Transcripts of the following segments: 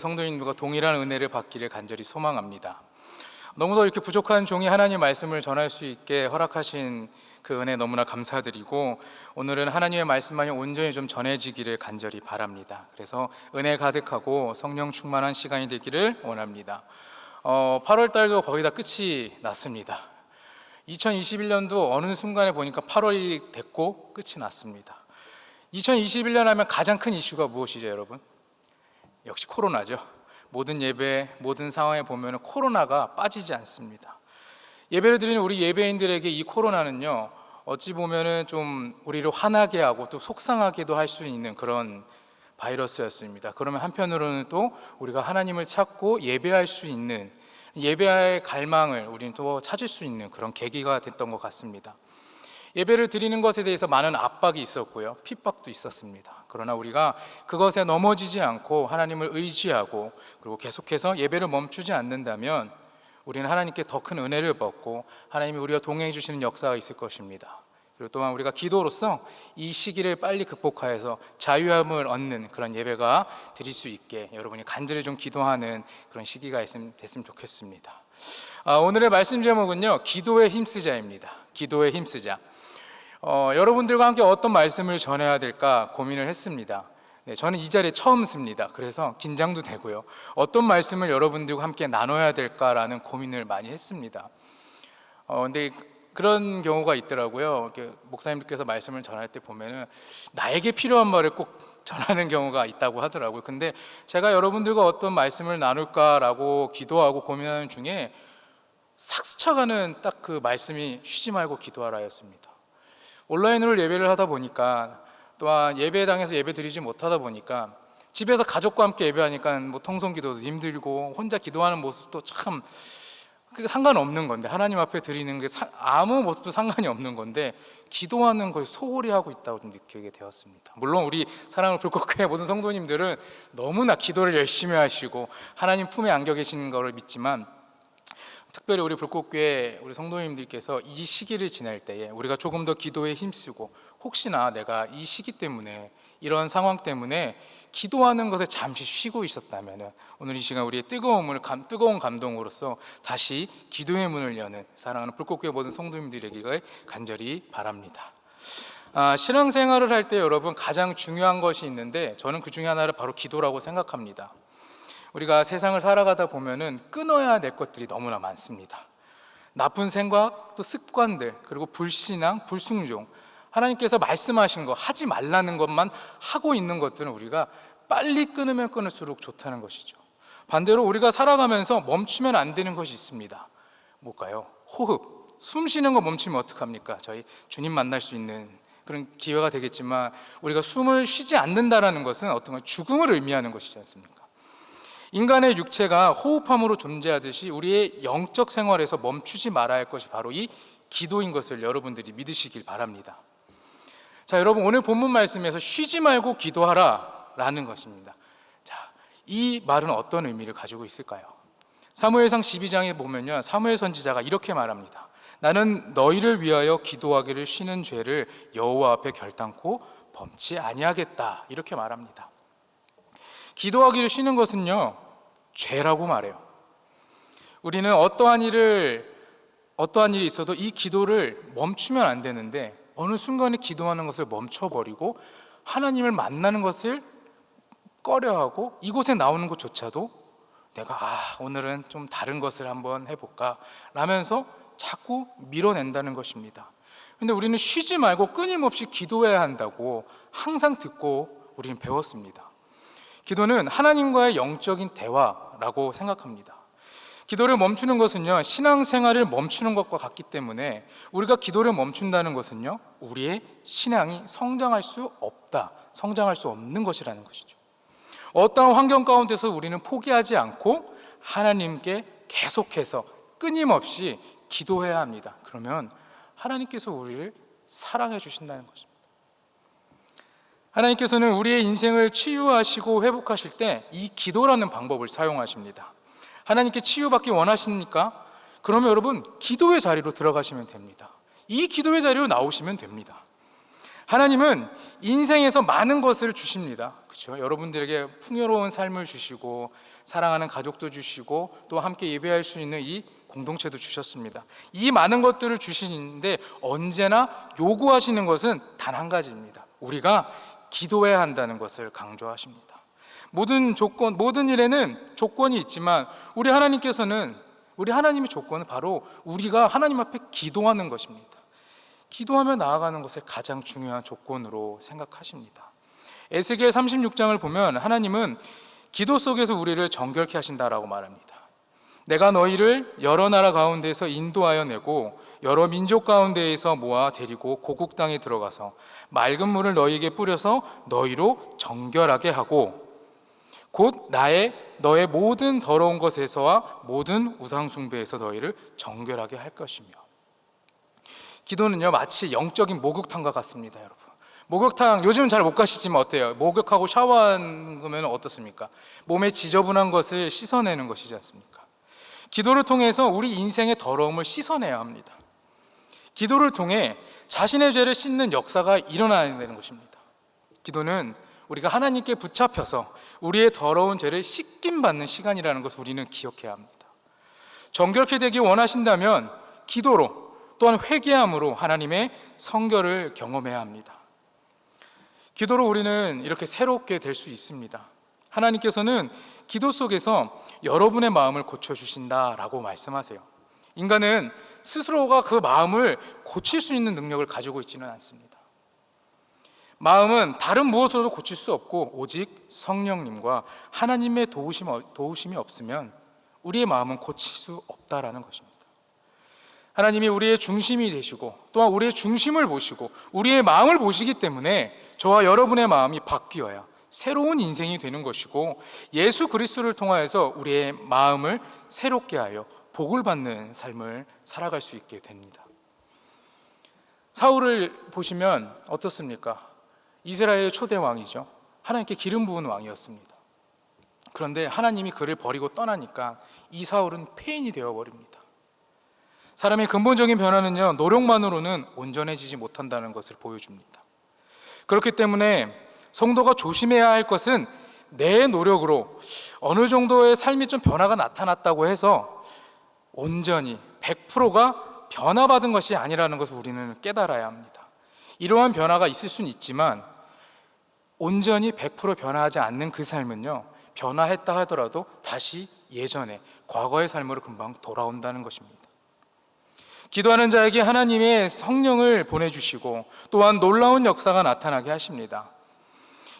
성도님들과 동일한 은혜를 받기를 간절히 소망합니다. 너무도 이렇게 부족한 종이 하나님 말씀을 전할 수 있게 허락하신 그 은혜 너무나 감사드리고, 오늘은 하나님의 말씀만이 온전히 좀 전해지기를 간절히 바랍니다. 그래서 은혜 가득하고 성령 충만한 시간이 되기를 원합니다. 8월 달도 거의 다 끝이 났습니다. 2021년도 어느 순간에 보니까 8월이 됐고 끝이 났습니다. 2021년 하면 가장 큰 이슈가 무엇이죠, 여러분? 역시 코로나죠. 모든 예배, 모든 상황에 보면 코로나가 빠지지 않습니다. 예배를 드리는 우리 예배인들에게 이 코로나는요, 어찌 보면은 좀 우리를 화나게 하고 또 속상하게도 할 수 있는 그런 바이러스였습니다. 그러면 한편으로는 또 우리가 하나님을 찾고 예배할 수 있는, 예배할 갈망을 우리는 또 찾을 수 있는 그런 계기가 됐던 것 같습니다. 예배를 드리는 것에 대해서 많은 압박이 있었고요, 핍박도 있었습니다. 그러나 우리가 그것에 넘어지지 않고 하나님을 의지하고 그리고 계속해서 예배를 멈추지 않는다면 우리는 하나님께 더 큰 은혜를 받고 하나님이 우리와 동행해 주시는 역사가 있을 것입니다. 그리고 또한 우리가 기도로서 이 시기를 빨리 극복하여서 자유함을 얻는 그런 예배가 드릴 수 있게 여러분이 간절히 좀 기도하는 그런 시기가 됐으면 좋겠습니다. 오늘의 말씀 제목은요, 기도에 힘쓰자입니다. 기도에 힘쓰자. 여러분들과 함께 어떤 말씀을 전해야 될까 고민을 했습니다. 저는 이 자리에 처음 씁니다. 그래서 긴장도 되고요, 어떤 말씀을 여러분들과 함께 나눠야 될까라는 고민을 많이 했습니다. 근데 그런 경우가 있더라고요. 목사님들께서 말씀을 전할 때 보면은 나에게 필요한 말을 꼭 전하는 경우가 있다고 하더라고요. 근데 제가 여러분들과 어떤 말씀을 나눌까라고 기도하고 고민하는 중에 싹 스쳐가는 딱 그 말씀이 쉬지 말고 기도하라였습니다. 온라인으로 예배를 하다 보니까, 또한 예배당에서 예배 드리지 못하다 보니까 집에서 가족과 함께 예배하니까 뭐 통성기도도 힘들고 혼자 기도하는 모습도 참 상관없는 건데, 하나님 앞에 드리는 게 아무 모습도 상관이 없는 건데 기도하는 걸 소홀히 하고 있다고 좀 느끼게 되었습니다. 물론 우리 사랑을 불꽃교회 모든 성도님들은 너무나 기도를 열심히 하시고 하나님 품에 안겨 계시는 것을 믿지만, 특별히 우리 불꽃교회 우리 성도님들께서 이 시기를 지날 때에 우리가 조금 더 기도에 힘쓰고, 혹시나 내가 이 시기 때문에 이런 상황 때문에 기도하는 것에 잠시 쉬고 있었다면 오늘 이 시간 우리의 뜨거운 감동으로서 다시 기도의 문을 여는 사랑하는 불꽃교회 모든 성도님들에게 간절히 바랍니다. 신앙생활을 할 때 여러분 가장 중요한 것이 있는데, 저는 그 중에 하나를 바로 기도라고 생각합니다. 우리가 세상을 살아가다 보면은 끊어야 될 것들이 너무나 많습니다. 나쁜 생각, 또 습관들, 그리고 불신앙, 불순종, 하나님께서 말씀하신 거, 하지 말라는 것만 하고 있는 것들은 우리가 빨리 끊으면 끊을수록 좋다는 것이죠. 반대로 우리가 살아가면서 멈추면 안 되는 것이 있습니다. 뭘까요? 호흡, 숨 쉬는 거 멈추면 어떡합니까? 저희 주님 만날 수 있는 그런 기회가 되겠지만, 우리가 숨을 쉬지 않는다라는 것은 어떤 걸 죽음을 의미하는 것이지 않습니까? 인간의 육체가 호흡함으로 존재하듯이 우리의 영적 생활에서 멈추지 말아야 할 것이 바로 이 기도인 것을 여러분들이 믿으시길 바랍니다. 자, 여러분, 오늘 본문 말씀에서 쉬지 말고 기도하라 라는 것입니다. 자, 이 말은 어떤 의미를 가지고 있을까요? 사무엘상 12장에 보면요, 사무엘 선지자가 이렇게 말합니다. 나는 너희를 위하여 기도하기를 쉬는 죄를 여호와 앞에 결단코 범치 아니하겠다, 이렇게 말합니다. 기도하기를 쉬는 것은요, 죄라고 말해요. 우리는 어떠한 일이 있어도 이 기도를 멈추면 안 되는데, 어느 순간에 기도하는 것을 멈춰버리고 하나님을 만나는 것을 꺼려하고, 이곳에 나오는 것조차도 내가 오늘은 좀 다른 것을 한번 해볼까 라면서 자꾸 밀어낸다는 것입니다. 근데 우리는 쉬지 말고 끊임없이 기도해야 한다고 항상 듣고 우리는 배웠습니다. 기도는 하나님과의 영적인 대화라고 생각합니다. 기도를 멈추는 것은요, 신앙생활을 멈추는 것과 같기 때문에 우리가 기도를 멈춘다는 것은요, 우리의 신앙이 성장할 수 없는 것이라는 것이죠. 어떠한 환경 가운데서 우리는 포기하지 않고 하나님께 계속해서 끊임없이 기도해야 합니다. 그러면 하나님께서 우리를 사랑해 주신다는 것입니다. 하나님께서는 우리의 인생을 치유하시고 회복하실 때 이 기도라는 방법을 사용하십니다. 하나님께 치유받기 원하십니까? 그러면 여러분, 기도의 자리로 들어가시면 됩니다. 이 기도의 자리로 나오시면 됩니다. 하나님은 인생에서 많은 것을 주십니다. 그렇죠? 여러분들에게 풍요로운 삶을 주시고 사랑하는 가족도 주시고 또 함께 예배할 수 있는 이 공동체도 주셨습니다. 이 많은 것들을 주시는데 언제나 요구하시는 것은 단 한 가지입니다. 우리가 기도해야 한다는 것을 강조하십니다. 모든 일에는 조건이 있지만 우리 하나님의 조건은 바로 우리가 하나님 앞에 기도하는 것입니다. 기도하며 나아가는 것을 가장 중요한 조건으로 생각하십니다. 에스겔 36장을 보면 하나님은 기도 속에서 우리를 정결케 하신다라고 말합니다. 내가 너희를 여러 나라 가운데서 인도하여 내고 여러 민족 가운데에서 모아 데리고 고국 땅에 들어가서 맑은 물을 너희에게 뿌려서 너희로 정결하게 하고 곧 너의 모든 더러운 것에서와 모든 우상 숭배에서 너희를 정결하게 할 것이며. 기도는요 마치 영적인 목욕탕과 같습니다. 여러분, 목욕탕 요즘은 잘 못 가시지만 어때요? 목욕하고 샤워하는 거면 어떻습니까? 몸에 지저분한 것을 씻어내는 것이지 않습니까? 기도를 통해서 우리 인생의 더러움을 씻어내야 합니다. 기도를 통해 자신의 죄를 씻는 역사가 일어나야 되는 것입니다. 기도는 우리가 하나님께 붙잡혀서 우리의 더러운 죄를 씻김 받는 시간이라는 것을 우리는 기억해야 합니다. 정결케 되기 원하신다면 기도로 또한 회개함으로 하나님의 성결을 경험해야 합니다. 기도로 우리는 이렇게 새롭게 될 수 있습니다. 하나님께서는 기도 속에서 여러분의 마음을 고쳐주신다라고 말씀하세요. 인간은 스스로가 그 마음을 고칠 수 있는 능력을 가지고 있지는 않습니다. 마음은 다른 무엇으로도 고칠 수 없고 오직 성령님과 하나님의 도우심이 없으면 우리의 마음은 고칠 수 없다라는 것입니다. 하나님이 우리의 중심이 되시고 또한 우리의 중심을 보시고 우리의 마음을 보시기 때문에 저와 여러분의 마음이 바뀌어야 새로운 인생이 되는 것이고 예수 그리스도를 통하여서 우리의 마음을 새롭게 하여 복을 받는 삶을 살아갈 수 있게 됩니다. 사울을 보시면 어떻습니까? 이스라엘의 초대 왕이죠. 하나님께 기름 부은 왕이었습니다. 그런데 하나님이 그를 버리고 떠나니까 이 사울은 폐인이 되어버립니다. 사람의 근본적인 변화는요 노력만으로는 온전해지지 못한다는 것을 보여줍니다. 그렇기 때문에 성도가 조심해야 할 것은 내 노력으로 어느 정도의 삶이 좀 변화가 나타났다고 해서 온전히 100%가 변화받은 것이 아니라는 것을 우리는 깨달아야 합니다. 이러한 변화가 있을 수는 있지만 온전히 100% 변화하지 않는 그 삶은요 변화했다 하더라도 다시 예전에 과거의 삶으로 금방 돌아온다는 것입니다. 기도하는 자에게 하나님의 성령을 보내주시고 또한 놀라운 역사가 나타나게 하십니다.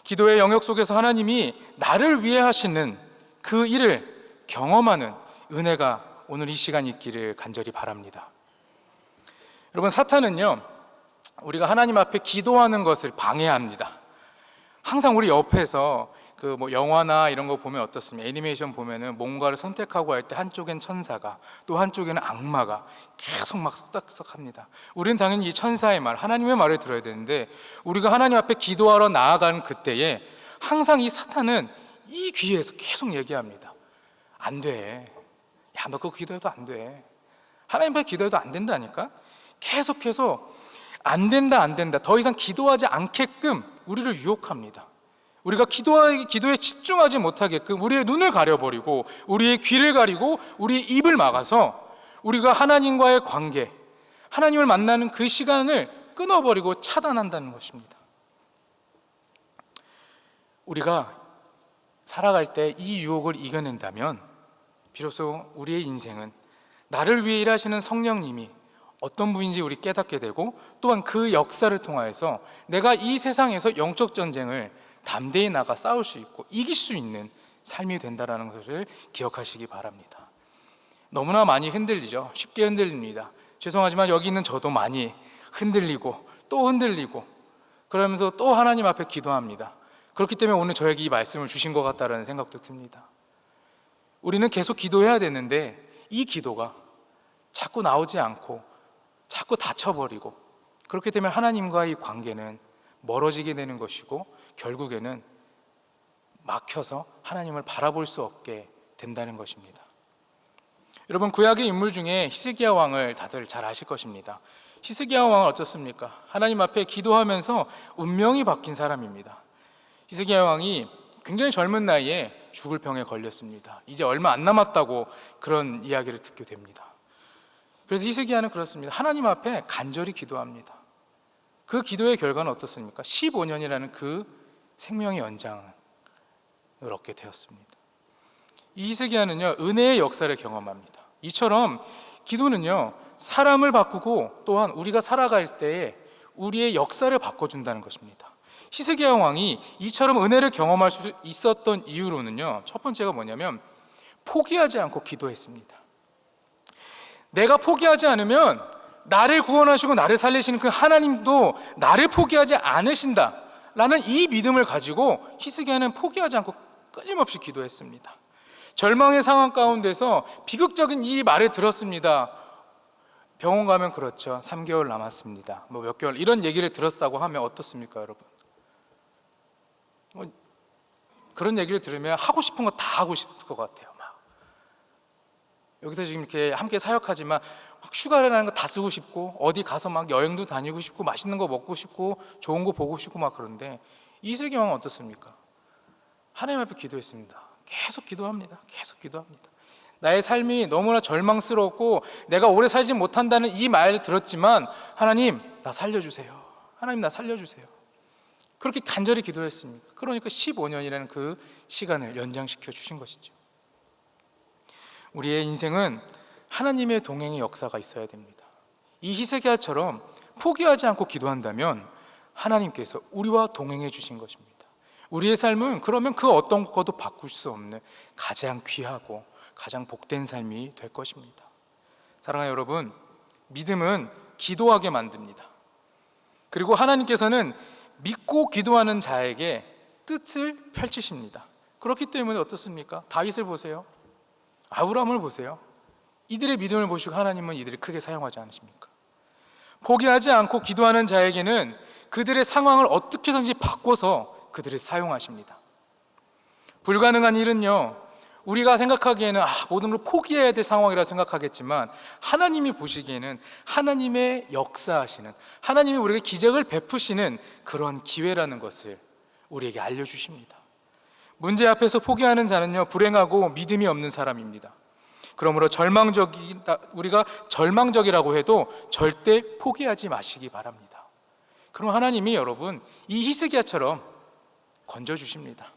기도의 영역 속에서 하나님이 나를 위해 하시는 그 일을 경험하는 은혜가 오늘 이 시간 있기를 간절히 바랍니다. 여러분, 사탄은요 우리가 하나님 앞에 기도하는 것을 방해합니다. 항상 우리 옆에서 영화나 이런 거 보면 어떻습니까? 애니메이션 보면은 뭔가를 선택하고 할 때 한쪽엔 천사가 또 한쪽에는 악마가 계속 막 쏙닥쏙합니다. 우리는 당연히 이 천사의 말, 하나님의 말을 들어야 되는데 우리가 하나님 앞에 기도하러 나아가는 그때에 항상 이 사탄은 이 귀에서 계속 얘기합니다. 안 돼. 야, 너 그거 기도해도 안 돼. 하나님 앞에 기도해도 안 된다니까? 계속해서 안 된다. 더 이상 기도하지 않게끔 우리를 유혹합니다. 우리가 기도에 집중하지 못하게끔 우리의 눈을 가려버리고 우리의 귀를 가리고 우리의 입을 막아서 우리가 하나님과의 관계, 하나님을 만나는 그 시간을 끊어버리고 차단한다는 것입니다. 우리가 살아갈 때 이 유혹을 이겨낸다면 비로소 우리의 인생은 나를 위해 일하시는 성령님이 어떤 분인지 우리 깨닫게 되고 또한 그 역사를 통하여서 내가 이 세상에서 영적 전쟁을 담대히 나가 싸울 수 있고 이길 수 있는 삶이 된다는 것을 기억하시기 바랍니다. 너무나 많이 흔들리죠. 쉽게 흔들립니다. 죄송하지만 여기 있는 저도 많이 흔들리고 또 흔들리고 그러면서 또 하나님 앞에 기도합니다. 그렇기 때문에 오늘 저에게 이 말씀을 주신 것 같다는 생각도 듭니다. 우리는 계속 기도해야 되는데 이 기도가 자꾸 나오지 않고 자꾸 닫혀버리고 그렇게 되면 하나님과의 관계는 멀어지게 되는 것이고 결국에는 막혀서 하나님을 바라볼 수 없게 된다는 것입니다. 여러분, 구약의 인물 중에 히스기야 왕을 다들 잘 아실 것입니다. 히스기야 왕은 어떻습니까? 하나님 앞에 기도하면서 운명이 바뀐 사람입니다. 히스기야 왕이 굉장히 젊은 나이에 죽을 병에 걸렸습니다. 이제 얼마 안 남았다고 그런 이야기를 듣게 됩니다. 그래서 히스기야는 그렇습니다. 하나님 앞에 간절히 기도합니다. 그 기도의 결과는 어떻습니까? 15년이라는 그 생명의 연장을 얻게 되었습니다. 이 히스기야는요, 은혜의 역사를 경험합니다. 이처럼 기도는요, 사람을 바꾸고 또한 우리가 살아갈 때에 우리의 역사를 바꿔준다는 것입니다. 히스기야 왕이 이처럼 은혜를 경험할 수 있었던 이유로는요, 첫 번째가 뭐냐면 포기하지 않고 기도했습니다. 내가 포기하지 않으면 나를 구원하시고 나를 살리시는 그 하나님도 나를 포기하지 않으신다라는 이 믿음을 가지고 히스기야는 포기하지 않고 끊임없이 기도했습니다. 절망의 상황 가운데서 비극적인 이 말을 들었습니다. 병원 가면 그렇죠. 3개월 남았습니다. 뭐 몇 개월 이런 얘기를 들었다고 하면 어떻습니까, 여러분? 그런 얘기를 들으면 하고 싶은 거 다 하고 싶을 것 같아요. 막 여기서 지금 이렇게 함께 사역하지만 막 휴가라는 거 다 쓰고 싶고 어디 가서 막 여행도 다니고 싶고 맛있는 거 먹고 싶고 좋은 거 보고 싶고 막 그런데 히스기야 왕은 어떻습니까? 하나님 앞에 기도했습니다. 계속 기도합니다. 계속 기도합니다. 나의 삶이 너무나 절망스럽고 내가 오래 살지 못한다는 이 말을 들었지만 하나님 나 살려주세요. 하나님 나 살려주세요. 그렇게 간절히 기도했으니까. 그러니까 15년이라는 그 시간을 연장시켜 주신 것이죠. 우리의 인생은 하나님의 동행의 역사가 있어야 됩니다. 이 히스기야처럼 포기하지 않고 기도한다면 하나님께서 우리와 동행해 주신 것입니다. 우리의 삶은 그러면 그 어떤 것도 바꿀 수 없는 가장 귀하고 가장 복된 삶이 될 것입니다. 사랑하는 여러분, 믿음은 기도하게 만듭니다. 그리고 하나님께서는 믿고 기도하는 자에게 뜻을 펼치십니다. 그렇기 때문에 어떻습니까? 다윗을 보세요. 아브라함을 보세요. 이들의 믿음을 보시고 하나님은 이들을 크게 사용하지 않으십니까? 포기하지 않고 기도하는 자에게는 그들의 상황을 어떻게 해서든지 바꿔서 그들을 사용하십니다. 불가능한 일은요, 우리가 생각하기에는 모든 걸 포기해야 될 상황이라 생각하겠지만 하나님이 보시기에는 하나님의 역사하시는, 하나님이 우리에게 기적을 베푸시는 그런 기회라는 것을 우리에게 알려주십니다. 문제 앞에서 포기하는 자는요, 불행하고 믿음이 없는 사람입니다. 그러므로 우리가 절망적이라고 해도 절대 포기하지 마시기 바랍니다. 그럼 하나님이 여러분 이 히스기야처럼 건져주십니다.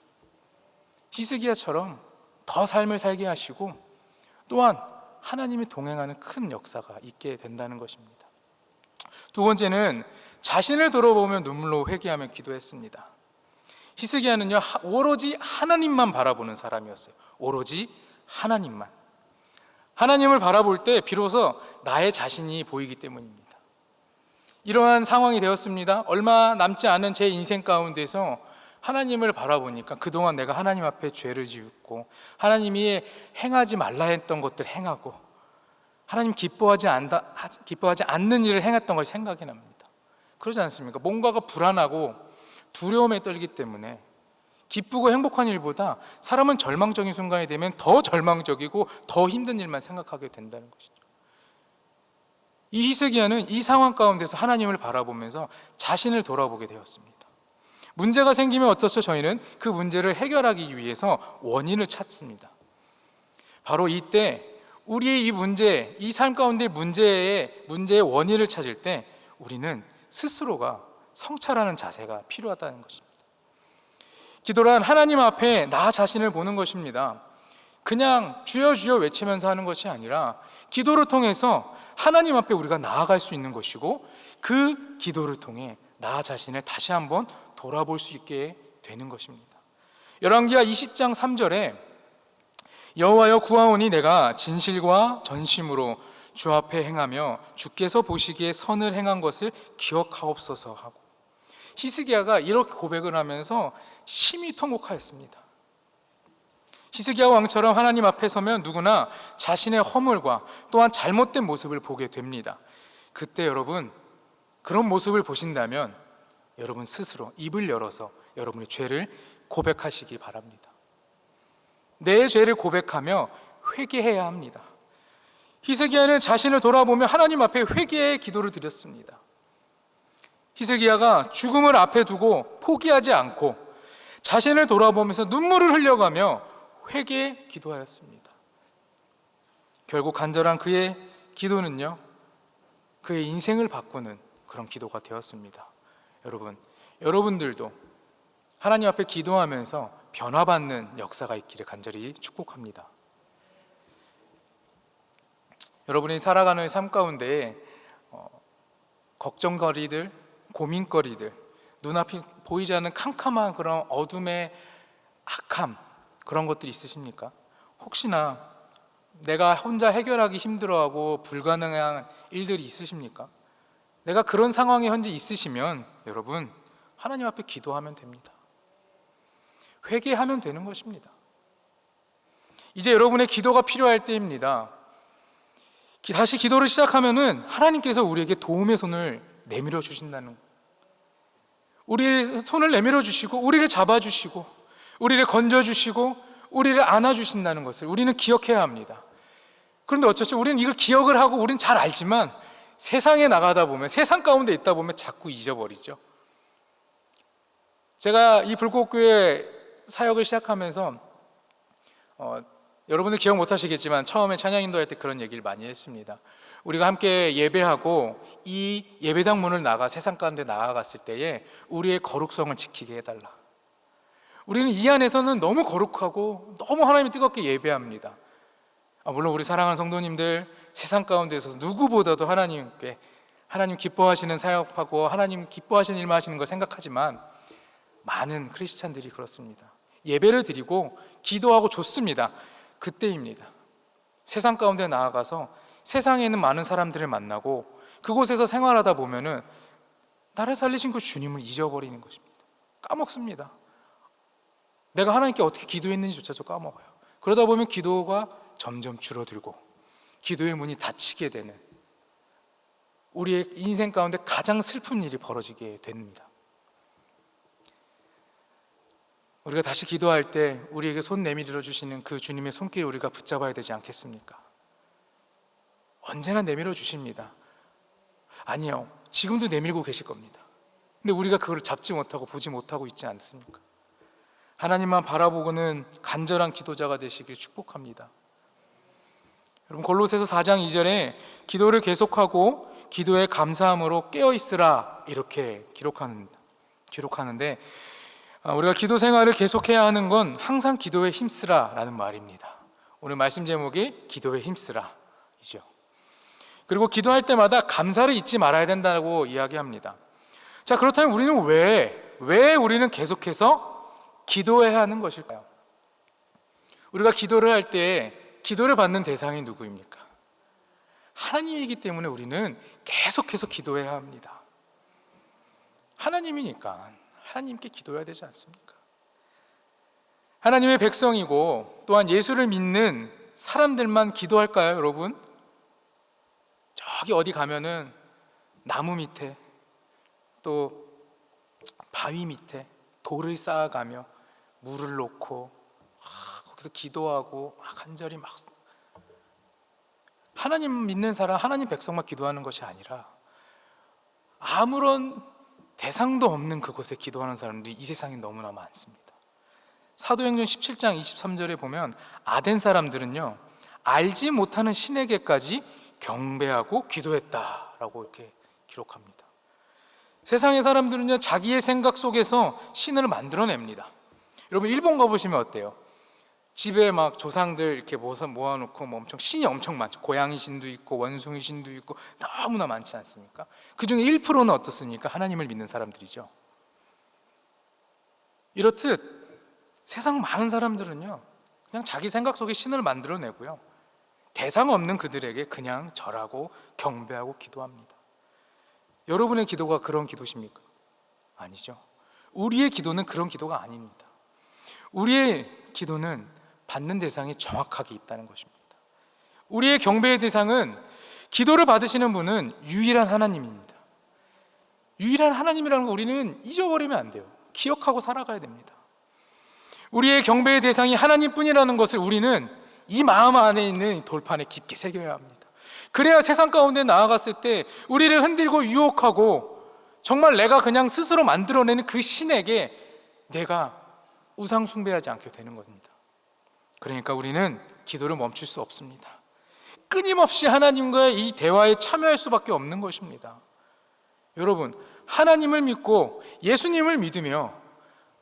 히스기야처럼 더 삶을 살게 하시고 또한 하나님이 동행하는 큰 역사가 있게 된다는 것입니다. 두 번째는 자신을 돌아보며 눈물로 회개하며 기도했습니다. 히스기야는요, 오로지 하나님만 바라보는 사람이었어요. 오로지 하나님만. 하나님을 바라볼 때 비로소 나의 자신이 보이기 때문입니다. 이러한 상황이 되었습니다. 얼마 남지 않은 제 인생 가운데서 하나님을 바라보니까 그동안 내가 하나님 앞에 죄를 지었고 하나님이 행하지 말라 했던 것들 행하고 하나님 기뻐하지 않는 일을 행했던 것이 생각이 납니다. 그러지 않습니까? 뭔가가 불안하고 두려움에 떨기 때문에 기쁘고 행복한 일보다 사람은 절망적인 순간이 되면 더 절망적이고 더 힘든 일만 생각하게 된다는 것이죠. 이 히스기야는 이 상황 가운데서 하나님을 바라보면서 자신을 돌아보게 되었습니다. 문제가 생기면 어떻죠? 저희는 그 문제를 해결하기 위해서 원인을 찾습니다. 바로 이때 우리의 이 문제, 이 삶 가운데 문제의 원인을 찾을 때 우리는 스스로가 성찰하는 자세가 필요하다는 것입니다. 기도란 하나님 앞에 나 자신을 보는 것입니다. 그냥 주여 주여 외치면서 하는 것이 아니라 기도를 통해서 하나님 앞에 우리가 나아갈 수 있는 것이고 그 기도를 통해 나 자신을 다시 한번 돌아볼 수 있게 되는 것입니다. 열왕기하 20장 3절에 여호와여 구하오니 내가 진실과 전심으로 주 앞에 행하며 주께서 보시기에 선을 행한 것을 기억하옵소서 하고, 히스기야가 이렇게 고백을 하면서 심히 통곡하였습니다. 히스기야 왕처럼 하나님 앞에 서면 누구나 자신의 허물과 또한 잘못된 모습을 보게 됩니다. 그때 여러분 그런 모습을 보신다면 여러분 스스로 입을 열어서 여러분의 죄를 고백하시기 바랍니다. 내 죄를 고백하며 회개해야 합니다. 히스기야는 자신을 돌아보며 하나님 앞에 회개의 기도를 드렸습니다. 히스기야가 죽음을 앞에 두고 포기하지 않고 자신을 돌아보면서 눈물을 흘려가며 회개 기도하였습니다. 결국 간절한 그의 기도는요, 그의 인생을 바꾸는 그런 기도가 되었습니다. 여러분들도 하나님 앞에 기도하면서 변화받는 역사가 있기를 간절히 축복합니다. 여러분이 살아가는 삶 가운데 걱정거리들, 고민거리들, 눈앞이 보이지 않는 캄캄한 그런 어둠의 악함, 그런 것들이 있으십니까? 혹시나 내가 혼자 해결하기 힘들어하고 불가능한 일들이 있으십니까? 내가 그런 상황에 현재 있으시면 여러분, 하나님 앞에 기도하면 됩니다. 회개하면 되는 것입니다. 이제 여러분의 기도가 필요할 때입니다. 다시 기도를 시작하면은 하나님께서 우리에게 도움의 손을 내밀어 주신다는, 우리의 손을 내밀어 주시고 우리를 잡아 주시고 우리를 건져 주시고 우리를 안아 주신다는 것을 우리는 기억해야 합니다. 그런데 어쩌죠? 우리는 이걸 기억을 하고 우리는 잘 알지만 세상에 나가다 보면, 세상 가운데 있다 보면 자꾸 잊어버리죠. 제가 이 불꽃교회 사역을 시작하면서 여러분들 기억 못 하시겠지만 처음에 찬양 인도할 때 그런 얘기를 많이 했습니다. 우리가 함께 예배하고 이 예배당 문을 나가 세상 가운데 나아갔을 때에 우리의 거룩성을 지키게 해달라. 우리는 이 안에서는 너무 거룩하고 너무 하나님이 뜨겁게 예배합니다. 물론 우리 사랑하는 성도님들, 세상 가운데서 누구보다도 하나님 기뻐하시는 사역하고 하나님 기뻐하시는 일만 하시는 걸 생각하지만 많은 크리스찬들이 그렇습니다. 예배를 드리고 기도하고 좋습니다. 그때입니다. 세상 가운데 나아가서 세상에 있는 많은 사람들을 만나고 그곳에서 생활하다 보면은 나를 살리신 그 주님을 잊어버리는 것입니다. 까먹습니다. 내가 하나님께 어떻게 기도했는지조차도 까먹어요. 그러다 보면 기도가 점점 줄어들고 기도의 문이 닫히게 되는, 우리의 인생 가운데 가장 슬픈 일이 벌어지게 됩니다. 우리가 다시 기도할 때 우리에게 손 내밀어 주시는 그 주님의 손길을 우리가 붙잡아야 되지 않겠습니까? 언제나 내밀어 주십니다. 아니요, 지금도 내밀고 계실 겁니다. 근데 우리가 그걸 잡지 못하고 보지 못하고 있지 않습니까? 하나님만 바라보고는 간절한 기도자가 되시길 축복합니다. 여러분, 골로새서 4장 2절에 기도를 계속하고 기도에 감사함으로 깨어있으라, 이렇게 기록하는데 우리가 기도 생활을 계속해야 하는 건 항상 기도에 힘쓰라 라는 말입니다. 오늘 말씀 제목이 기도에 힘쓰라 이죠. 그리고 기도할 때마다 감사를 잊지 말아야 된다고 이야기합니다. 자, 그렇다면 우리는 왜 우리는 계속해서 기도해야 하는 것일까요? 우리가 기도를 할 때 기도를 받는 대상이 누구입니까? 하나님이기 때문에 우리는 계속해서 기도해야 합니다. 하나님이니까 하나님께 기도해야 되지 않습니까? 하나님의 백성이고 또한 예수를 믿는 사람들만 기도할까요, 여러분? 저기 어디 가면은 나무 밑에 또 바위 밑에 돌을 쌓아가며 물을 놓고 거기서 기도하고 간절히 막, 하나님 믿는 사람, 하나님 백성만 기도하는 것이 아니라 아무런 대상도 없는 그곳에 기도하는 사람들이 이 세상에 너무나 많습니다. 사도행전 17장 23절에 보면 아덴 사람들은요, 알지 못하는 신에게까지 경배하고 기도했다라고 이렇게 기록합니다. 세상의 사람들은요, 자기의 생각 속에서 신을 만들어냅니다. 여러분, 일본 가보시면 어때요? 집에 막 조상들 이렇게 모아놓고 엄청 신이 엄청 많죠. 고양이 신도 있고 원숭이 신도 있고 너무나 많지 않습니까? 그 중에 1%는 어떻습니까? 하나님을 믿는 사람들이죠. 이렇듯 세상 많은 사람들은요, 그냥 자기 생각 속에 신을 만들어내고요, 대상 없는 그들에게 그냥 절하고 경배하고 기도합니다. 여러분의 기도가 그런 기도십니까? 아니죠. 우리의 기도는 그런 기도가 아닙니다. 우리의 기도는 받는 대상이 정확하게 있다는 것입니다. 우리의 경배의 대상은, 기도를 받으시는 분은 유일한 하나님입니다. 유일한 하나님이라는 거 우리는 잊어버리면 안 돼요. 기억하고 살아가야 됩니다. 우리의 경배의 대상이 하나님뿐이라는 것을 우리는 이 마음 안에 있는 돌판에 깊게 새겨야 합니다. 그래야 세상 가운데 나아갔을 때 우리를 흔들고 유혹하고 정말 내가 그냥 스스로 만들어내는 그 신에게 내가 우상 숭배하지 않게 되는 겁니다. 그러니까 우리는 기도를 멈출 수 없습니다. 끊임없이 하나님과의 이 대화에 참여할 수밖에 없는 것입니다. 여러분, 하나님을 믿고 예수님을 믿으며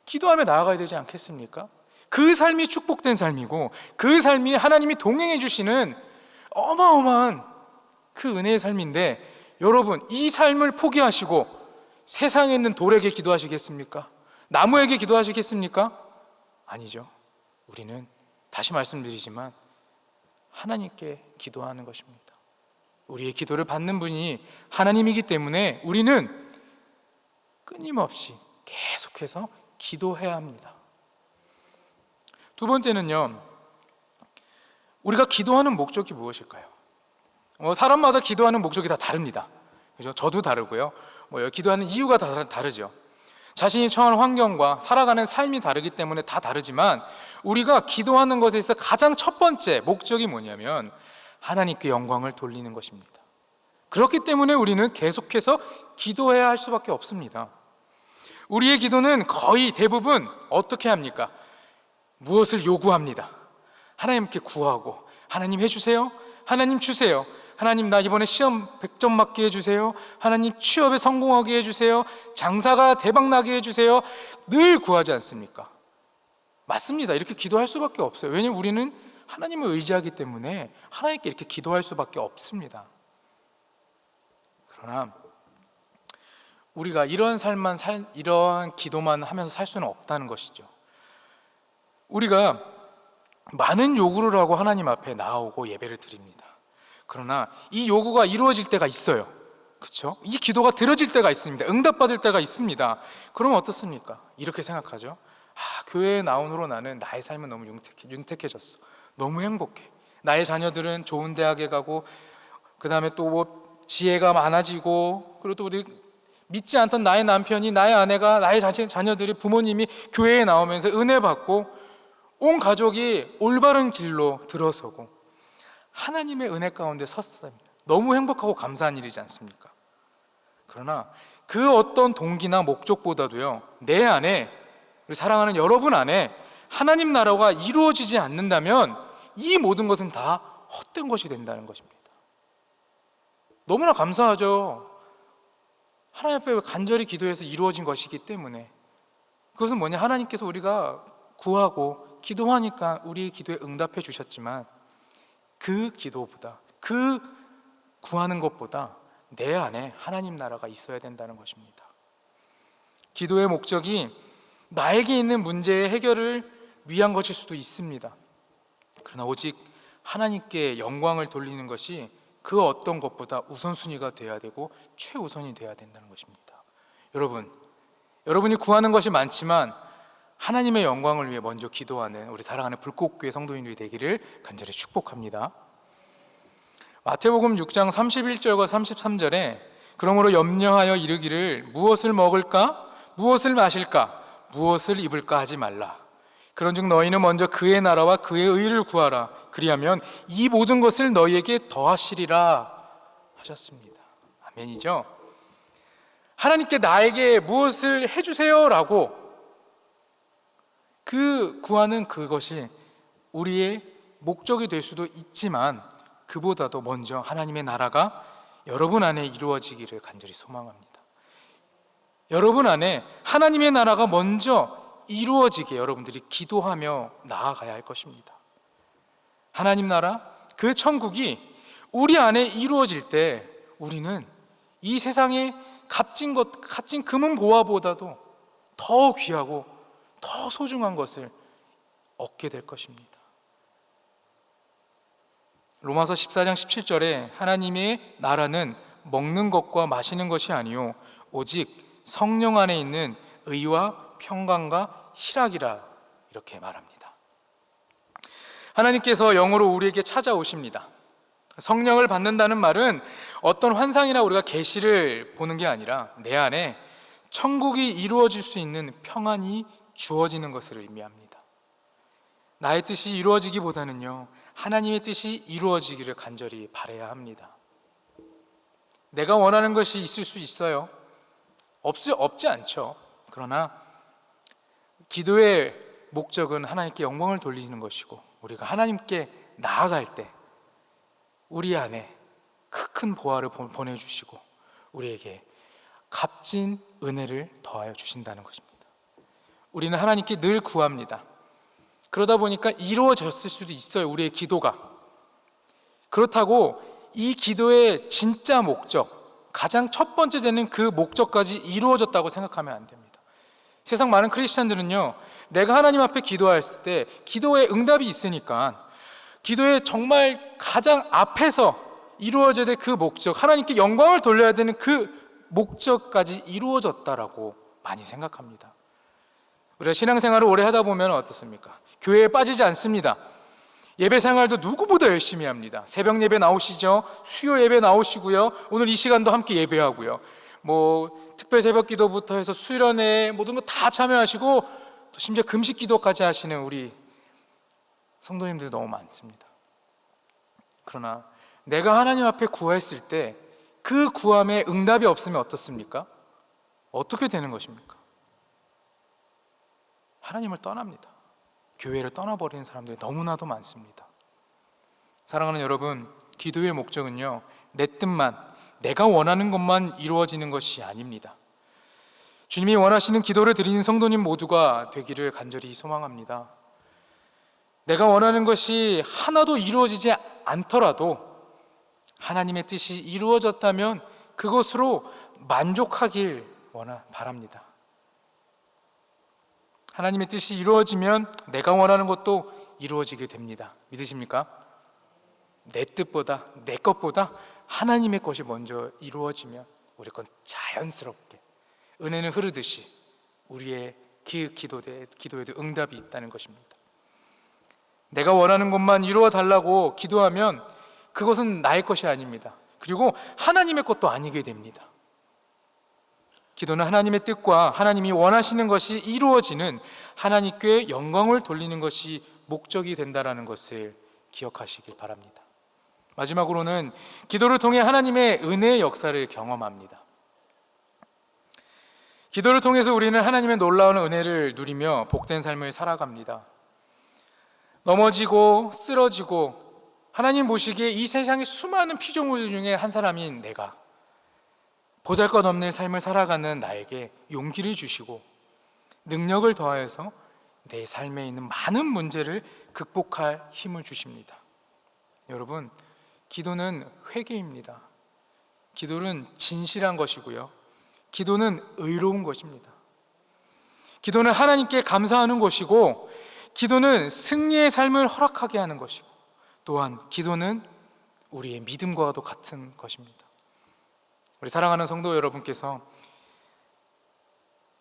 기도하며 나아가야 되지 않겠습니까? 그 삶이 축복된 삶이고 그 삶이 하나님이 동행해 주시는 어마어마한 그 은혜의 삶인데, 여러분, 이 삶을 포기하시고 세상에 있는 돌에게 기도하시겠습니까? 나무에게 기도하시겠습니까? 아니죠. 우리는 다시 말씀드리지만 하나님께 기도하는 것입니다. 우리의 기도를 받는 분이 하나님이기 때문에 우리는 끊임없이 계속해서 기도해야 합니다. 두 번째는요, 우리가 기도하는 목적이 무엇일까요? 사람마다 기도하는 목적이 다 다릅니다. 그죠? 저도 다르고요. 기도하는 이유가 다 다르죠. 자신이 처한 환경과 살아가는 삶이 다르기 때문에 다 다르지만, 우리가 기도하는 것에 있어 가장 첫 번째 목적이 뭐냐면 하나님께 영광을 돌리는 것입니다. 그렇기 때문에 우리는 계속해서 기도해야 할 수밖에 없습니다. 우리의 기도는 거의 대부분 어떻게 합니까? 무엇을 요구합니다. 하나님께 구하고, 하나님 해주세요, 하나님 주세요, 하나님 나 이번에 시험 100점 맞게 해주세요, 하나님 취업에 성공하게 해주세요, 장사가 대박나게 해주세요, 늘 구하지 않습니까? 맞습니다. 이렇게 기도할 수밖에 없어요. 왜냐하면 우리는 하나님을 의지하기 때문에 하나님께 이렇게 기도할 수밖에 없습니다. 그러나 우리가 이러한 기도만 하면서 살 수는 없다는 것이죠. 우리가 많은 요구를 하고 하나님 앞에 나오고 예배를 드립니다. 그러나 이 요구가 이루어질 때가 있어요. 그렇죠? 이 기도가 들어질 때가 있습니다. 응답받을 때가 있습니다. 그러면 어떻습니까? 이렇게 생각하죠. 교회에 나온 후로 나는 나의 삶은 너무 윤택해졌어. 너무 행복해. 나의 자녀들은 좋은 대학에 가고, 그 다음에 또 지혜가 많아지고, 그리고 또 우리 믿지 않던 나의 남편이, 나의 아내가, 나의 자녀들이, 부모님이 교회에 나오면서 은혜 받고 온 가족이 올바른 길로 들어서고 하나님의 은혜 가운데 섰습니다. 너무 행복하고 감사한 일이지 않습니까? 그러나 그 어떤 동기나 목적보다도요, 내 안에, 우리 사랑하는 여러분 안에 하나님 나라가 이루어지지 않는다면 이 모든 것은 다 헛된 것이 된다는 것입니다. 너무나 감사하죠. 하나님 앞에 간절히 기도해서 이루어진 것이기 때문에. 그것은 뭐냐? 하나님께서 우리가 구하고 기도하니까 우리의 기도에 응답해 주셨지만, 그 기도보다, 그 구하는 것보다 내 안에 하나님 나라가 있어야 된다는 것입니다. 기도의 목적이 나에게 있는 문제의 해결을 위한 것일 수도 있습니다. 그러나 오직 하나님께 영광을 돌리는 것이 그 어떤 것보다 우선순위가 되어야 되고 최우선이 되어야 된다는 것입니다. 여러분이 구하는 것이 많지만 하나님의 영광을 위해 먼저 기도하는 우리 사랑하는 불꽃교회 성도님들이 되기를 간절히 축복합니다. 마태복음 6장 31절과 33절에 그러므로 염려하여 이르기를 무엇을 먹을까? 무엇을 마실까? 무엇을 입을까 하지 말라. 그런즉 너희는 먼저 그의 나라와 그의 의를 구하라. 그리하면 이 모든 것을 너희에게 더하시리라 하셨습니다. 아멘이죠? 하나님께 나에게 무엇을 해주세요 라고 그 구하는 그것이 우리의 목적이 될 수도 있지만, 그보다도 먼저 하나님의 나라가 여러분 안에 이루어지기를 간절히 소망합니다. 여러분 안에 하나님의 나라가 먼저 이루어지게 여러분들이 기도하며 나아가야 할 것입니다. 하나님 나라, 그 천국이 우리 안에 이루어질 때 우리는 이 세상의 값진 금은 보화보다도 더 귀하고 더 소중한 것을 얻게 될 것입니다. 로마서 14장 17절에 하나님의 나라는 먹는 것과 마시는 것이 아니요 오직 성령 안에 있는 의와 평강과 희락이라 이렇게 말합니다. 하나님께서 영으로 우리에게 찾아오십니다. 성령을 받는다는 말은 어떤 환상이나 우리가 계시를 보는 게 아니라 내 안에 천국이 이루어질 수 있는 평안이 주어지는 것을 의미합니다. 나의 뜻이 이루어지기보다는요, 하나님의 뜻이 이루어지기를 간절히 바라야 합니다. 내가 원하는 것이 있을 수 있어요. 없지 않죠. 그러나 기도의 목적은 하나님께 영광을 돌리는 것이고 우리가 하나님께 나아갈 때 우리 안에 큰 보화를 보내주시고 우리에게 값진 은혜를 더하여 주신다는 것입니다. 우리는 하나님께 늘 구합니다. 그러다 보니까 이루어졌을 수도 있어요, 우리의 기도가. 그렇다고 이 기도의 진짜 목적, 가장 첫 번째 되는 그 목적까지 이루어졌다고 생각하면 안 됩니다. 세상 많은 크리스찬들은요, 내가 하나님 앞에 기도했을 때 기도에 응답이 있으니까 기도의 정말 가장 앞에서 이루어져야 될 그 목적, 하나님께 영광을 돌려야 되는 그 목적까지 이루어졌다라고 많이 생각합니다. 우리가 신앙생활을 오래 하다 보면 어떻습니까? 교회에 빠지지 않습니다. 예배 생활도 누구보다 열심히 합니다. 새벽 예배 나오시죠? 수요 예배 나오시고요. 오늘 이 시간도 함께 예배하고요. 특별 새벽 기도부터 해서 수련회 모든 거 다 참여하시고 또 심지어 금식 기도까지 하시는 우리 성도님들 너무 많습니다. 그러나 내가 하나님 앞에 구했을 때 그 구함에 응답이 없으면 어떻습니까? 어떻게 되는 것입니까? 하나님을 떠납니다. 교회를 떠나버리는 사람들이 너무나도 많습니다. 사랑하는 여러분, 기도의 목적은요, 내 뜻만, 내가 원하는 것만 이루어지는 것이 아닙니다. 주님이 원하시는 기도를 드리는 성도님 모두가 되기를 간절히 소망합니다. 내가 원하는 것이 하나도 이루어지지 않더라도 하나님의 뜻이 이루어졌다면 그것으로 만족하길 바랍니다. 하나님의 뜻이 이루어지면 내가 원하는 것도 이루어지게 됩니다. 믿으십니까? 내 뜻보다, 내 것보다 하나님의 것이 먼저 이루어지면 우리 건 자연스럽게 은혜는 흐르듯이 우리의 기도에도 응답이 있다는 것입니다. 내가 원하는 것만 이루어 달라고 기도하면 그것은 나의 것이 아닙니다. 그리고 하나님의 것도 아니게 됩니다. 기도는 하나님의 뜻과 하나님이 원하시는 것이 이루어지는, 하나님께 영광을 돌리는 것이 목적이 된다는 것을 기억하시길 바랍니다. 마지막으로는 기도를 통해 하나님의 은혜의 역사를 경험합니다. 기도를 통해서 우리는 하나님의 놀라운 은혜를 누리며 복된 삶을 살아갑니다. 넘어지고 쓰러지고 하나님 보시기에 이 세상의 수많은 피조물 중에 한 사람인 내가, 보잘것없는 삶을 살아가는 나에게 용기를 주시고 능력을 더하여서 내 삶에 있는 많은 문제를 극복할 힘을 주십니다. 여러분, 기도는 회개입니다. 기도는 진실한 것이고요, 기도는 의로운 것입니다. 기도는 하나님께 감사하는 것이고, 기도는 승리의 삶을 허락하게 하는 것이고, 또한 기도는 우리의 믿음과도 같은 것입니다. 우리 사랑하는 성도 여러분께서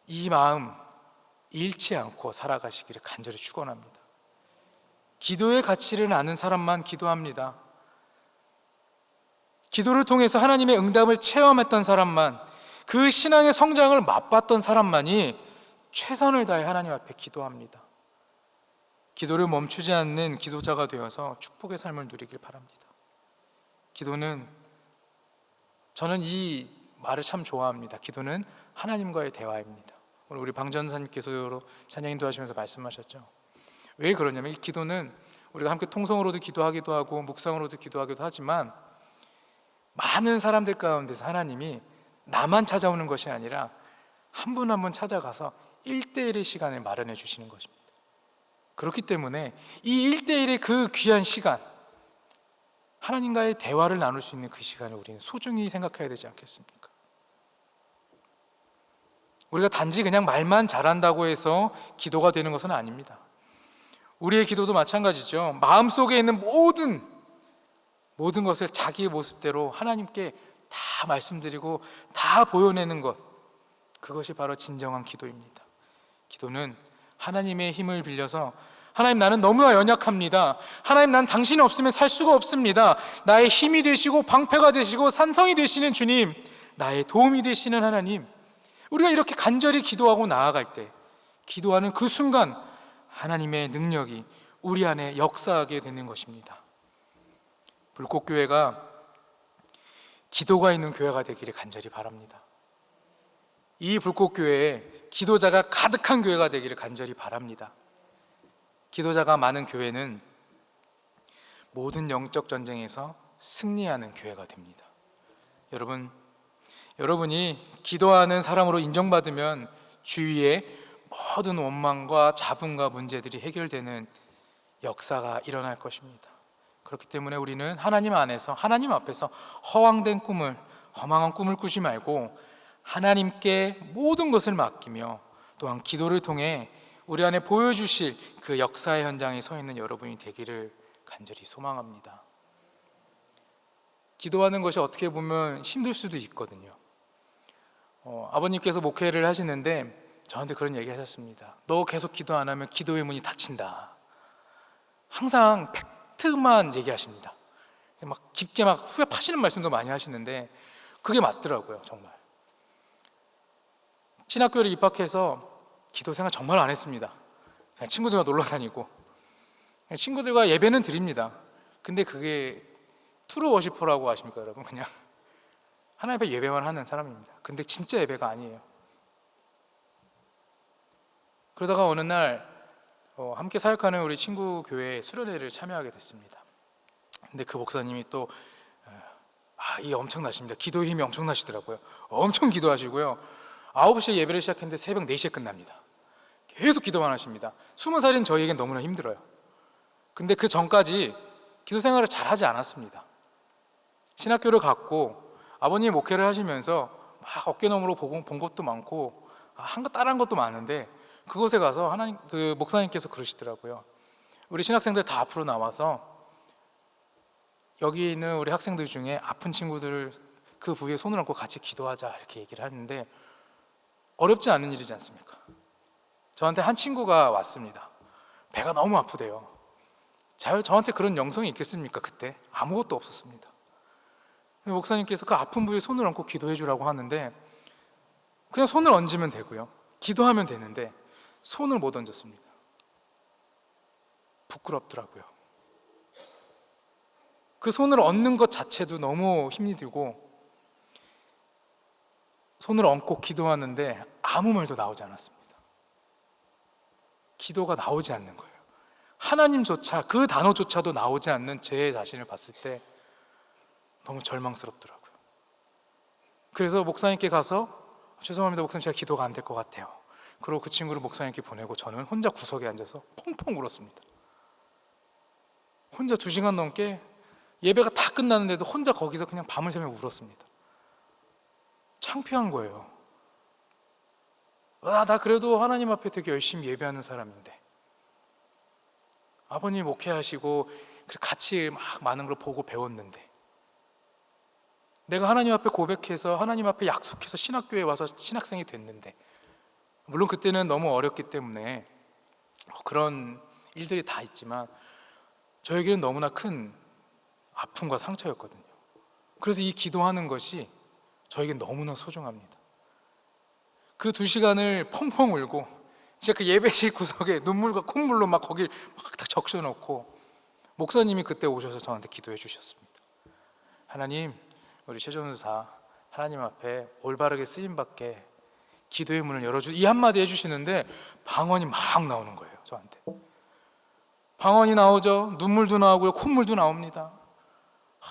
이 마음 잃지 않고 살아가시기를 간절히 축원합니다. 기도의 가치를 아는 사람만 기도합니다. 기도를 통해서 하나님의 응답을 체험했던 사람만, 그 신앙의 성장을 맛봤던 사람만이 최선을 다해 하나님 앞에 기도합니다. 기도를 멈추지 않는 기도자가 되어서 축복의 삶을 누리길 바랍니다. 기도는, 저는 이 말을 참 좋아합니다. 기도는 하나님과의 대화입니다. 오늘 우리 방전사님께서 찬양 인도하시면서 말씀하셨죠. 왜 그러냐면, 이 기도는 우리가 함께 통성으로도 기도하기도 하고 묵상으로도 기도하기도 하지만, 많은 사람들 가운데서 하나님이 나만 찾아오는 것이 아니라 한 분 한 분 찾아가서 1대1의 시간을 마련해 주시는 것입니다. 그렇기 때문에 이 1대1의 그 귀한 시간, 하나님과의 대화를 나눌 수 있는 그 시간을 우리는 소중히 생각해야 되지 않겠습니까? 우리가 단지 그냥 말만 잘한다고 해서 기도가 되는 것은 아닙니다. 우리의 기도도 마찬가지죠. 마음속에 있는 모든 것을 자기의 모습대로 하나님께 다 말씀드리고 다 보여내는 것, 그것이 바로 진정한 기도입니다. 기도는 하나님의 힘을 빌려서, 하나님, 나는 너무나 연약합니다. 하나님, 난 당신이 없으면 살 수가 없습니다. 나의 힘이 되시고 방패가 되시고 산성이 되시는 주님, 나의 도움이 되시는 하나님, 우리가 이렇게 간절히 기도하고 나아갈 때, 기도하는 그 순간 하나님의 능력이 우리 안에 역사하게 되는 것입니다. 불꽃교회가 기도가 있는 교회가 되기를 간절히 바랍니다. 이 불꽃교회에 기도자가 가득한 교회가 되기를 간절히 바랍니다. 기도자가 많은 교회는 모든 영적 전쟁에서 승리하는 교회가 됩니다. 여러분이 기도하는 사람으로 인정받으면 주위의 모든 원망과 자분과 문제들이 해결되는 역사가 일어날 것입니다. 그렇기 때문에 우리는 하나님 안에서, 하나님 앞에서 허망한 꿈을 꾸지 말고 하나님께 모든 것을 맡기며 또한 기도를 통해 우리 안에 보여주실 그 역사의 현장에 서 있는 여러분이 되기를 간절히 소망합니다. 기도하는 것이 어떻게 보면 힘들 수도 있거든요. 아버님께서 목회를 하시는데 저한테 그런 얘기 하셨습니다. 너 계속 기도 안 하면 기도의 문이 닫힌다. 항상 팩트만 얘기하십니다. 막 깊게 막 후회 파시는 말씀도 많이 하시는데 그게 맞더라고요. 정말 신학교를 입학해서 기도 생활 정말 안 했습니다. 그냥 친구들과 놀러 다니고 그냥 친구들과 예배는 드립니다. 근데 그게 트루 워시퍼라고 아십니까 여러분? 그냥 하나님 앞에 예배만 하는 사람입니다. 근데 진짜 예배가 아니에요. 그러다가 어느 날 함께 사역하는 우리 친구 교회 수련회를 참여하게 됐습니다. 근데 그 목사님이 또 이 엄청나십니다. 기도의 힘이 엄청나시더라고요. 엄청 기도하시고요. 9시에 예배를 시작했는데 새벽 4시에 끝납니다. 계속 기도만 하십니다. 20살인 저희에겐 너무나 힘들어요. 근데 그 전까지 기도 생활을 잘 하지 않았습니다. 신학교를 갔고 아버님 목회를 하시면서 막 어깨너머로 본 것도 많고 따라한 것도 많은데 그곳에 가서 그 목사님께서 그러시더라고요. 우리 신학생들 다 앞으로 나와서 여기 있는 우리 학생들 중에 아픈 친구들을 그 부위에 손을 얹고 같이 기도하자 이렇게 얘기를 하는데 어렵지 않은 일이지 않습니까? 저한테 한 친구가 왔습니다. 배가 너무 아프대요. 저한테 그런 영성이 있겠습니까? 그때 아무것도 없었습니다. 목사님께서 그 아픈 부위에 손을 얹고 기도해 주라고 하는데 그냥 손을 얹으면 되고요, 기도하면 되는데 손을 못 얹었습니다. 부끄럽더라고요. 그 손을 얹는 것 자체도 너무 힘이 들고 손을 얹고 기도하는데 아무 말도 나오지 않았습니다. 기도가 나오지 않는 거예요. 하나님조차, 그 단어조차도 나오지 않는 제 자신을 봤을 때 너무 절망스럽더라고요. 그래서 목사님께 가서 죄송합니다 목사님, 제가 기도가 안 될 것 같아요. 그리고 그 친구를 목사님께 보내고 저는 혼자 구석에 앉아서 펑펑 울었습니다. 혼자 2시간 넘게 예배가 다 끝났는데도 혼자 거기서 그냥 밤을 새며 울었습니다. 창피한 거예요. 나 그래도 하나님 앞에 되게 열심히 예배하는 사람인데, 아버님 목회하시고 같이 막 많은 걸 보고 배웠는데, 내가 하나님 앞에 고백해서 하나님 앞에 약속해서 신학교에 와서 신학생이 됐는데, 물론 그때는 너무 어렸기 때문에 그런 일들이 다 있지만 저에게는 너무나 큰 아픔과 상처였거든요. 그래서 이 기도하는 것이 저에게 너무나 소중합니다. 그 2시간을 펑펑 울고 진짜 그 예배실 구석에 눈물과 콧물로 막 거길 막 다 적셔놓고 목사님이 그때 오셔서 저한테 기도해 주셨습니다. 하나님, 우리 최전우사 하나님 앞에 올바르게 쓰임받게 기도의 문을 열어주, 이 한마디 해주시는데 방언이 막 나오는 거예요. 저한테 방언이 나오죠. 눈물도 나오고요, 콧물도 나옵니다.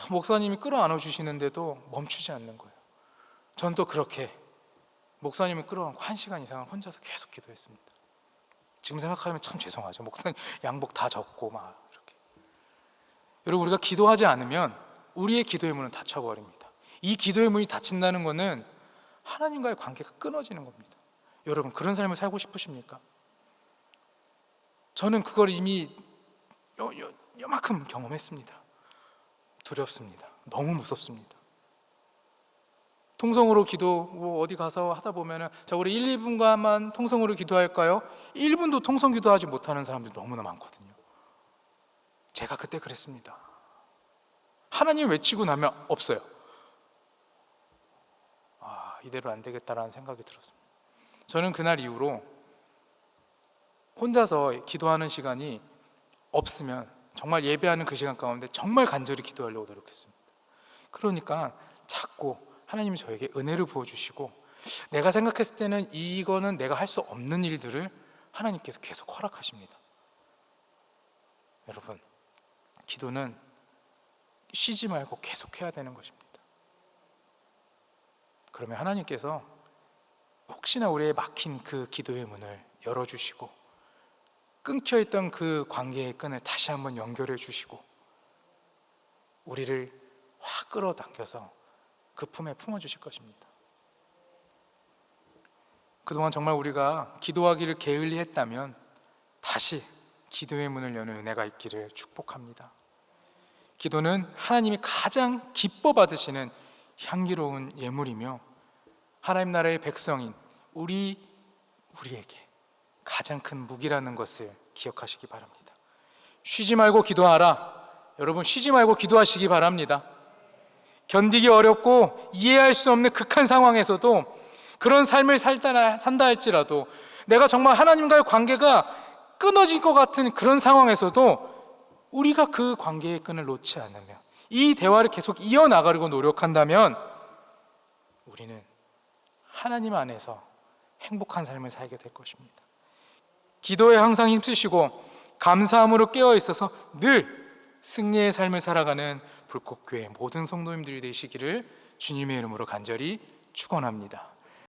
목사님이 끌어안아 주시는데도 멈추지 않는 거예요. 전 또 그렇게 목사님을 끌어안고 1시간 이상 혼자서 계속 기도했습니다. 지금 생각하면 참 죄송하죠. 목사님 양복 다 젖고 막 이렇게. 여러분, 우리가 기도하지 않으면 우리의 기도의 문은 닫혀버립니다. 이 기도의 문이 닫힌다는 것은 하나님과의 관계가 끊어지는 겁니다. 여러분, 그런 삶을 살고 싶으십니까? 저는 그걸 이미 요만큼 경험했습니다. 두렵습니다. 너무 무섭습니다. 통성으로 기도 어디 가서 하다 보면은 자, 우리 1, 2분간만 통성으로 기도할까요? 1분도 통성 기도하지 못하는 사람들이 너무나 많거든요. 제가 그때 그랬습니다. 하나님 외치고 나면 없어요. 이대로 안 되겠다라는 생각이 들었습니다. 저는 그날 이후로 혼자서 기도하는 시간이 없으면 정말 예배하는 그 시간 가운데 정말 간절히 기도하려고 노력했습니다. 그러니까 자꾸 하나님이 저에게 은혜를 부어주시고 내가 생각했을 때는 이거는 내가 할 수 없는 일들을 하나님께서 계속 허락하십니다. 여러분, 기도는 쉬지 말고 계속해야 되는 것입니다. 그러면 하나님께서 혹시나 우리의 막힌 그 기도의 문을 열어주시고 끊겨있던 그 관계의 끈을 다시 한번 연결해 주시고 우리를 확 끌어당겨서 그 품에 품어주실 것입니다. 그동안 정말 우리가 기도하기를 게을리했다면 다시 기도의 문을 여는 은혜가 있기를 축복합니다. 기도는 하나님이 가장 기뻐 받으시는 향기로운 예물이며 하나님 나라의 백성인 우리에게 가장 큰 무기라는 것을 기억하시기 바랍니다. 쉬지 말고 기도하라. 여러분, 쉬지 말고 기도하시기 바랍니다. 견디기 어렵고 이해할 수 없는 극한 상황에서도 그런 삶을 산다 할지라도 내가 정말 하나님과의 관계가 끊어질 것 같은 그런 상황에서도 우리가 그 관계의 끈을 놓지 않으면 이 대화를 계속 이어나가려고 노력한다면 우리는 하나님 안에서 행복한 삶을 살게 될 것입니다. 기도에 항상 힘쓰시고 감사함으로 깨어 있어서 늘 승리의 삶을 살아가는 불꽃교회 모든 성도님들이 되시기를 주님의 이름으로 간절히 축원합니다.